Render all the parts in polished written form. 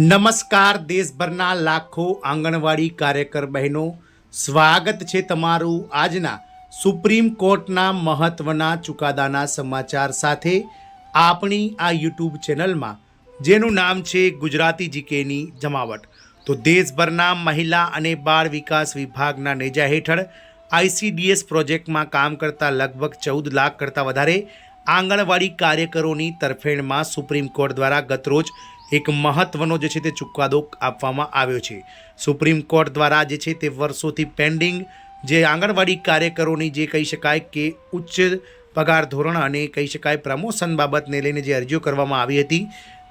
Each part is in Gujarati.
નમસ્કાર દેશભરના લાખો આંગણવાડી કાર્યકર બહેનો, સ્વાગત છે તમારું આજના સુપ્રીમ કોર્ટના મહત્વના ચુકાદાના સમાચાર સાથે આપણી આ યુટ્યુબ ચેનલમાં, જેનું નામ છે ગુજરાતી જીકેની જમાવટ। તો દેશભરના મહિલા અને બાળ વિકાસ વિભાગના નેજા હેઠળ ICDS પ્રોજેક્ટમાં કામ કરતા લગભગ 14 લાખ કરતાં વધારે આંગણવાડી કાર્યકરોની તરફેણમાં સુપ્રીમ કોર્ટ દ્વારા ગતરોજ એક મહત્વનો જે છે તે ચુકાદો આપવામાં આવ્યો છે। સુપ્રીમ કોર્ટ દ્વારા જે છે તે વર્ષોથી પેન્ડિંગ જે આંગણવાડી કાર્યકરોની જે કહી શકાય કે ઉચ્ચ પગાર ધોરણ અને કહી શકાય પ્રમોશન બાબતને લઈને જે અરજીઓ કરવામાં આવી હતી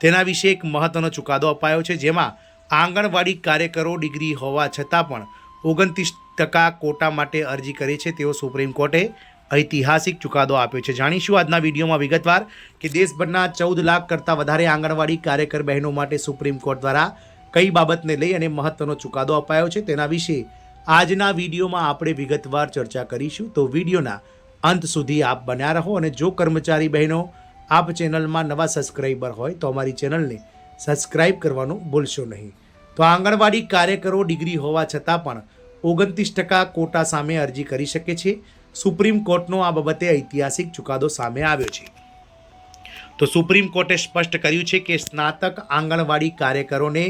તેના વિશે એક મહત્વનો ચુકાદો અપાયો છે, જેમાં આંગણવાડી કાર્યકરો ડિગ્રી હોવા છતાં પણ 29% કોટા માટે અરજી કરી છે તેવો સુપ્રીમ કોર્ટે ઐતિહાસિક ચુકાદો આપ્યો છે। જાણીશું આજના વિડીયોમાં વિગતવાર કે દેશભરના 14 લાખ કરતાં વધારે આંગણવાડી કાર્યકર બહેનો માટે સુપ્રીમ કોર્ટ દ્વારા કઈ બાબતને લઈ અને મહત્વનો ચુકાદો અપાયો છે તેના વિશે આજના વિડીયોમાં આપણે વિગતવાર ચર્ચા કરીશું। તો વિડીયોના અંત સુધી આપ બન્યા રહો અને જો કર્મચારી બહેનો આપ ચેનલમાં નવા સબસ્ક્રાઈબર હોય તો અમારી ચેનલને સબસ્ક્રાઈબ કરવાનું ભૂલશો નહીં। તો આંગણવાડી કાર્યકરો ડિગ્રી હોવા છતાં પણ 29% કોટા સામે અરજી કરી શકે છે। સુપ્રીમ કોર્ટનો આ બાબતે ઐતિહાસિક ચુકાદો સામે આવ્યો છે। તો સુપ્રીમ કોર્ટે સ્પષ્ટ કર્યું છે કે સ્નાતક આંગણવાડી કાર્યકરોને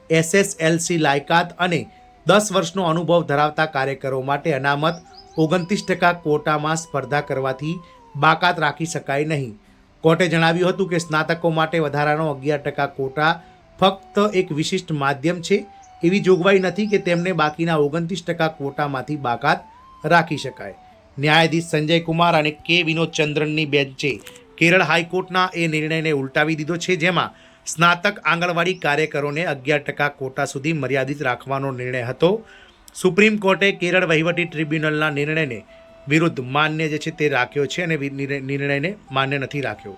SSLC લાયકાત અને 10 વર્ષનો અનુભવ ધરાવતા કાર્યકરો માટે અનામત 29% કોટામાં સ્પર્ધા કરવાથી બાકાત રાખી શકાય નહીં। કોર્ટે જણાવ્યું હતું કે સ્નાતકો માટે વધારાનો 11% કોટા ફક્ત એક વિશિષ્ટ માધ્યમ છે। એવી જોગવાઈ નથી કે તેમને બાકીના 29% કોટામાંથી બાકાત રાખી શકાય। ન્યાયાધીશ સંજય કુમાર અને કે વિનોદચંદ્રનની બેન્ચે કેરળ હાઈકોર્ટના એ નિર્ણયને ઉલટાવી દીધો છે, જેમાં સ્નાતક આંગણવાડી કાર્યકરોને 11% કોટા સુધી મર્યાદિત રાખવાનો નિર્ણય હતો। સુપ્રીમ કોર્ટે કેરળ વહીવટી ટ્રિબ્યુનલના નિર્ણયને વિરુદ્ધ માન્ય જે છે તે રાખ્યો છે અને નિર્ણયને માન્ય નથી રાખ્યો।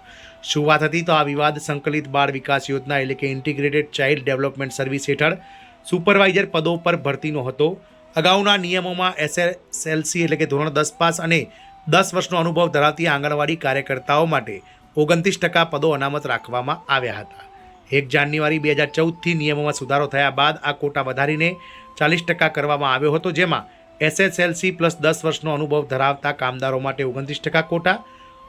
શું વાત હતી? તો આ વિવાદ સંકલિત બાળ વિકાસ યોજના એટલે કે ઇન્ટિગ્રેટેડ ચાઇલ્ડ ડેવલપમેન્ટ સર્વિસ હેઠળ સુપરવાઇઝર પદો પર ભરતીનો હતો। અગાઉના નિયમોમાં SSLC એટલે કે ધોરણ 10 પાસ અને 10 વર્ષનો અનુભવ ધરાવતી આંગણવાડી કાર્યકર્તાઓ માટે 29% પદો અનામત રાખવામાં આવ્યા હતા। 1 જાન્યુઆરી 2014થી નિયમોમાં સુધારો થયા બાદ આ કોટા વધારીને 40% કરવામાં આવ્યો હતો, જેમાં SSLC પ્લસ 10 વર્ષનો અનુભવ ધરાવતા કામદારો માટે 29% કોટા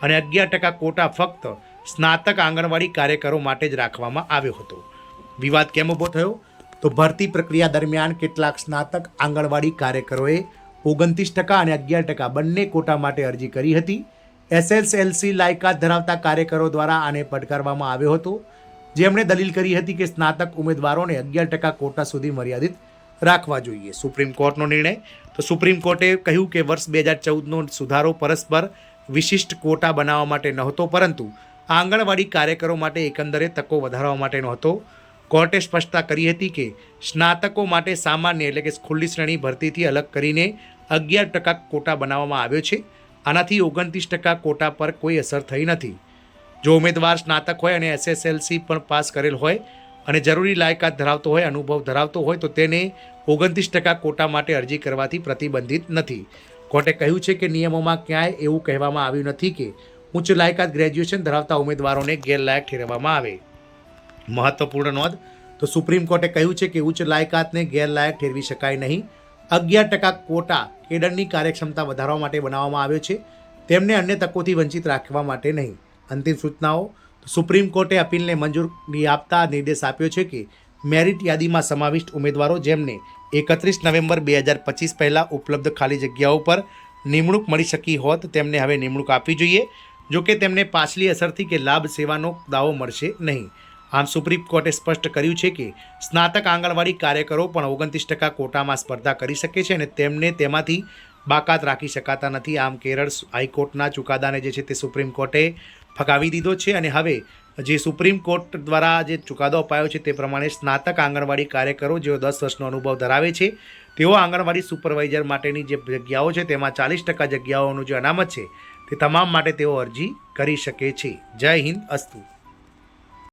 અને 11% કોટા ફક્ત સ્નાતક આંગણવાડી કાર્યકરો માટે જ રાખવામાં આવ્યો હતો। વિવાદ કેમ ઊભો થયો? તો ભરતી પ્રક્રિયા દરમિયાન કેટલાક સ્નાતક આંગણવાડી કાર્યકરોએ 29% અને 11% બંને કોટા માટે અરજી કરી હતી। SSLC લાયકાત ધરાવતા કાર્યકરો દ્વારા આને પડકારવામાં આવ્યો હતો, જેમણે દલીલ કરી હતી કે સ્નાતક ઉમેદવારોને 11% કોટા સુધી મર્યાદિત રાખવા જોઈએ। સુપ્રીમ કોર્ટનો નિર્ણય। તો સુપ્રીમ કોર્ટે કહ્યું કે વર્ષ 2014નો સુધારો પરસ્પર વિશિષ્ટ કોટા બનાવવા માટે નહોતો, પરંતુ આંગણવાડી કાર્યકરો માટે એકંદરે તકો વધારવા માટેનો હતો। કોર્ટે સ્પષ્ટતા કરી હતી કે સ્નાતકો માટે સામાન્ય એટલે કે ખુલ્લી શ્રેણી ભરતીથી અલગ કરીને 11% કોટા બનાવવામાં આવ્યો છે। આનાથી 29% કોટા પર કોઈ અસર થઈ નથી। જો ઉમેદવાર સ્નાતક હોય અને SSLC પણ પાસ કરેલ હોય અને જરૂરી લાયકાત ધરાવતો હોય, અનુભવ ધરાવતો હોય તો તેને 29% કોટા માટે અરજી કરવાથી પ્રતિબંધિત નથી। કોર્ટે કહ્યું છે કે નિયમોમાં ક્યાંય એવું કહેવામાં આવ્યું નથી કે ઉચ્ચ લાયકાત ગ્રેજ્યુએશન ધરાવતા ઉમેદવારોને ગેરલાયક ઠેરવવામાં આવે। મહત્વપૂર્ણ નોંધ। તો સુપ્રીમ કોર્ટે કહ્યું છે કે ઉચ્ચ લાયકાતને ગેરલાયક ઠેરવી શકાય નહીં। 11% કોટા કેડરની કાર્યક્ષમતા વધારવા માટે બનાવવામાં આવ્યો છે, તેમને અન્ય તકોથી વંચિત રાખવા માટે નહીં। અંતિમ સૂચનાઓ। તો સુપ્રીમ કોર્ટે અપીલને મંજૂરી આપતા નિર્દેશ આપ્યો છે કે મેરિટ યાદીમાં સમાવિષ્ટ ઉમેદવારો જેમને 31 નવેમ્બર 2025 પહેલાં ઉપલબ્ધ ખાલી જગ્યાઓ પર નિમણૂક મળી શકી હોત તેમને હવે નિમણૂક આપવી જોઈએ, જોકે તેમને પાછલી અસરથી કે લાભ સેવાનો દાવો મળશે નહીં। આમ સુપ્રીમ કોર્ટે સ્પષ્ટ કર્યું છે કે સ્નાતક આંગણવાડી કાર્યકરો પણ 29% કોટામાં સ્પર્ધા કરી શકે છે અને તેમને તેમાંથી બાકાત રાખી શકાતા નથી। આમ કેરળ હાઈકોર્ટના ચુકાદાને જે છે તે સુપ્રીમ કોર્ટે ફગાવી દીધો છે અને હવે જે સુપ્રીમ કોર્ટ દ્વારા જે ચુકાદો અપાયો છે તે પ્રમાણે સ્નાતક આંગણવાડી કાર્યકરો જેઓ 10 વર્ષનો અનુભવ ધરાવે છે તેઓ આંગણવાડી સુપરવાઇઝર માટેની જે જગ્યાઓ છે તેમાં 40% જગ્યાઓનું જે અનામત છે તે તમામ માટે તેઓ અરજી કરી શકે છે। જય હિન્દ, અસ્તુ।